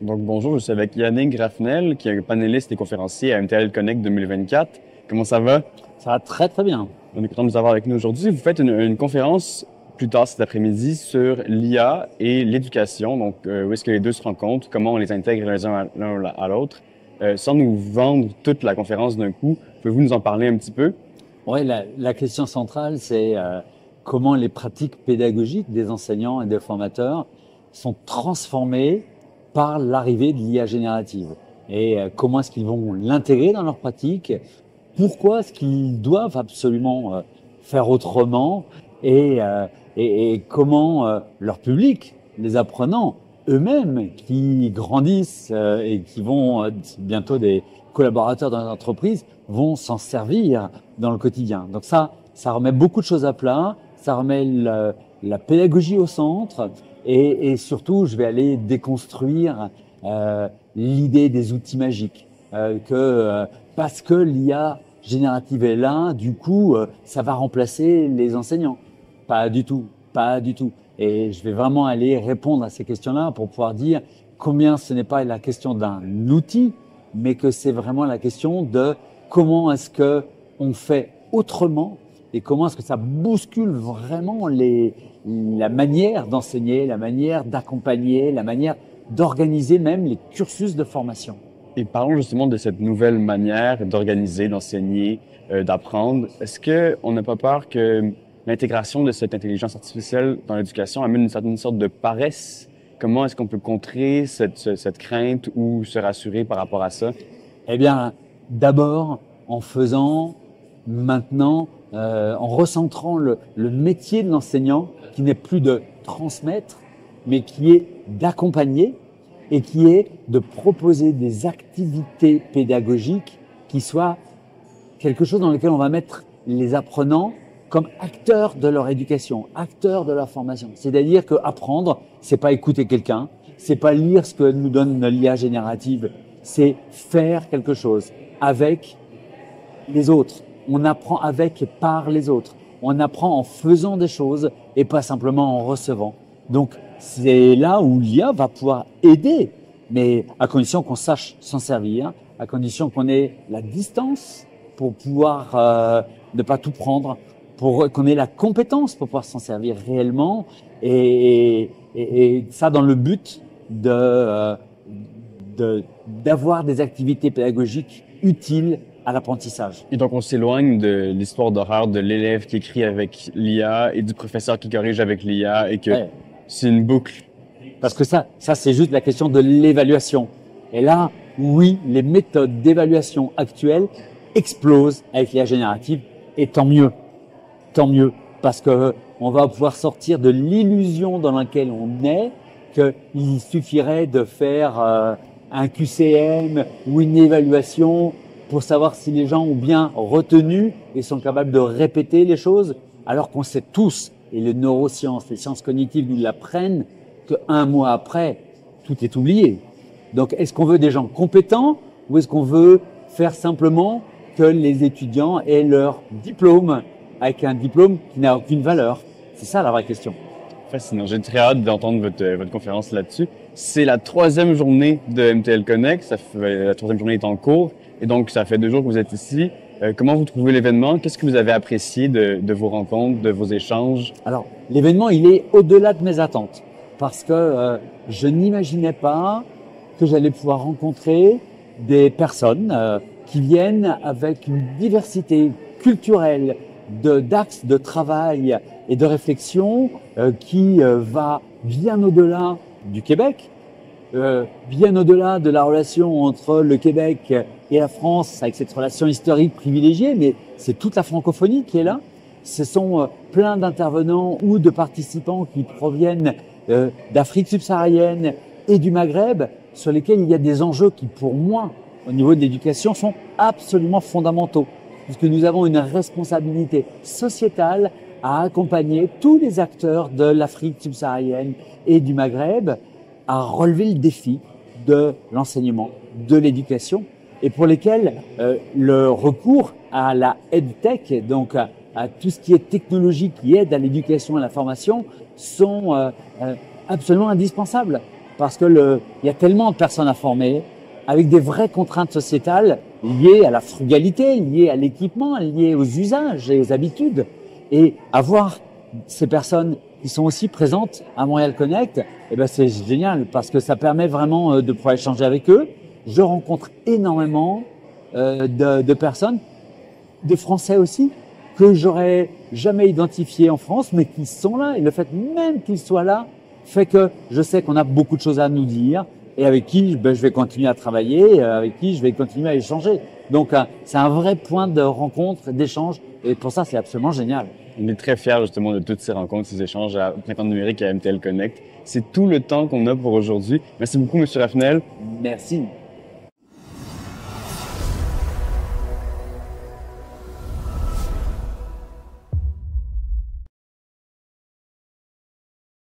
Donc bonjour, je suis avec Yannick Graffnel, qui est panéliste et conférencier à MTL Connect 2024. Comment ça va? Ça va très très bien. On est content de vous avoir avec nous aujourd'hui. Vous faites une conférence plus tard cet après-midi sur l'IA et l'éducation. Donc, où est-ce que les deux se rencontrent, comment on les intègre l'un à l'autre. Sans nous vendre toute la conférence d'un coup, pouvez-vous nous en parler un petit peu? Oui, la question centrale, c'est comment les pratiques pédagogiques des enseignants et des formateurs sont transformées par l'arrivée de l'IA générative. Et comment est-ce qu'ils vont l'intégrer dans leur pratique? Pourquoi est-ce qu'ils doivent absolument faire autrement? Et comment leur public, les apprenants eux-mêmes, qui grandissent et qui vont bientôt des collaborateurs dans l'entreprise, vont s'en servir dans le quotidien. Donc ça remet beaucoup de choses à plat, ça remet la pédagogie au centre et surtout, je vais aller déconstruire l'idée des outils magiques. Parce que l'IA générative est là, du coup, ça va remplacer les enseignants. Pas du tout, pas du tout. Et je vais vraiment aller répondre à ces questions-là pour pouvoir dire combien ce n'est pas la question d'un outil, mais que c'est vraiment la question de comment est-ce que on fait autrement et comment est-ce que ça bouscule vraiment la manière d'enseigner, la manière d'accompagner, la manière d'organiser même les cursus de formation. Et parlons justement de cette nouvelle manière d'organiser, d'enseigner, d'apprendre. Est-ce qu'on n'a pas peur que l'intégration de cette intelligence artificielle dans l'éducation amène une certaine sorte de paresse? Comment est-ce qu'on peut contrer cette crainte ou se rassurer par rapport à ça? Eh bien, d'abord, en faisant maintenant, en recentrant le métier de l'enseignant, qui n'est plus de transmettre, mais qui est d'accompagner et qui est de proposer des activités pédagogiques qui soient quelque chose dans lequel on va mettre les apprenants comme acteurs de leur éducation, acteurs de leur formation. C'est-à-dire que apprendre, c'est pas écouter quelqu'un, c'est pas lire ce que nous donne l'IA générative, c'est faire quelque chose avec les autres. On apprend avec et par les autres. On apprend en faisant des choses et pas simplement en recevant. Donc, c'est là où l'IA va pouvoir aider, mais à condition qu'on sache s'en servir, à condition qu'on ait la distance pour pouvoir ne pas tout prendre, pour qu'on ait la compétence pour pouvoir s'en servir réellement, et ça dans le but d'avoir des activités pédagogiques utiles à l'apprentissage. Et donc, on s'éloigne de l'histoire d'horreur de l'élève qui écrit avec l'IA et du professeur qui corrige avec l'IA et que c'est une boucle. Parce que ça c'est juste la question de l'évaluation. Et là, oui, les méthodes d'évaluation actuelles explosent avec l'IA générative, et tant mieux. Tant mieux, parce que on va pouvoir sortir de l'illusion dans laquelle on est, qu'il suffirait de faire un QCM ou une évaluation pour savoir si les gens ont bien retenu et sont capables de répéter les choses, alors qu'on sait tous, et les neurosciences, les sciences cognitives nous l'apprennent, qu'un mois après, tout est oublié. Donc, est-ce qu'on veut des gens compétents ou est-ce qu'on veut faire simplement que les étudiants aient leur diplôme avec un diplôme qui n'a aucune valeur? C'est ça la vraie question. Fascinant. J'ai très hâte d'entendre votre conférence là-dessus. C'est la 3e journée de MTL Connect. La 3e journée est en cours. Et donc, ça fait 2 jours que vous êtes ici. Comment vous trouvez l'événement? Qu'est-ce que vous avez apprécié de vos rencontres, de vos échanges? Alors, l'événement, il est au-delà de mes attentes. Parce que je n'imaginais pas que j'allais pouvoir rencontrer des personnes qui viennent avec une diversité culturelle, d'axes de travail et de réflexion qui va bien au-delà du Québec, bien au-delà de la relation entre le Québec et la France, avec cette relation historique privilégiée, mais c'est toute la francophonie qui est là. Ce sont plein d'intervenants ou de participants qui proviennent d'Afrique subsaharienne et du Maghreb, sur lesquels il y a des enjeux qui, pour moi, au niveau de l'éducation, sont absolument fondamentaux, puisque nous avons une responsabilité sociétale à accompagner tous les acteurs de l'Afrique subsaharienne et du Maghreb à relever le défi de l'enseignement, de l'éducation, et pour lesquels le recours à la EdTech, donc à tout ce qui est technologie qui aide à l'éducation et à la formation, sont absolument indispensables. parce que il y a tellement de personnes à former avec des vraies contraintes sociétales liées à la frugalité, liées à l'équipement, liées aux usages et aux habitudes. Et avoir ces personnes qui sont aussi présentes à Montréal Connect, eh ben c'est génial parce que ça permet vraiment de pouvoir échanger avec eux. Je rencontre énormément de personnes, de Français aussi, que j'aurais jamais identifiés en France, mais qui sont là. Et le fait même qu'ils soient là fait que je sais qu'on a beaucoup de choses à nous dire et avec qui je vais continuer à travailler, avec qui je vais continuer à échanger. Donc, c'est un vrai point de rencontre, d'échange. Et pour ça, c'est absolument génial. On est très fiers justement de toutes ces rencontres, ces échanges à Printemps numérique et à MTL Connect. C'est tout le temps qu'on a pour aujourd'hui. Merci beaucoup, Monsieur Raffenel. Merci.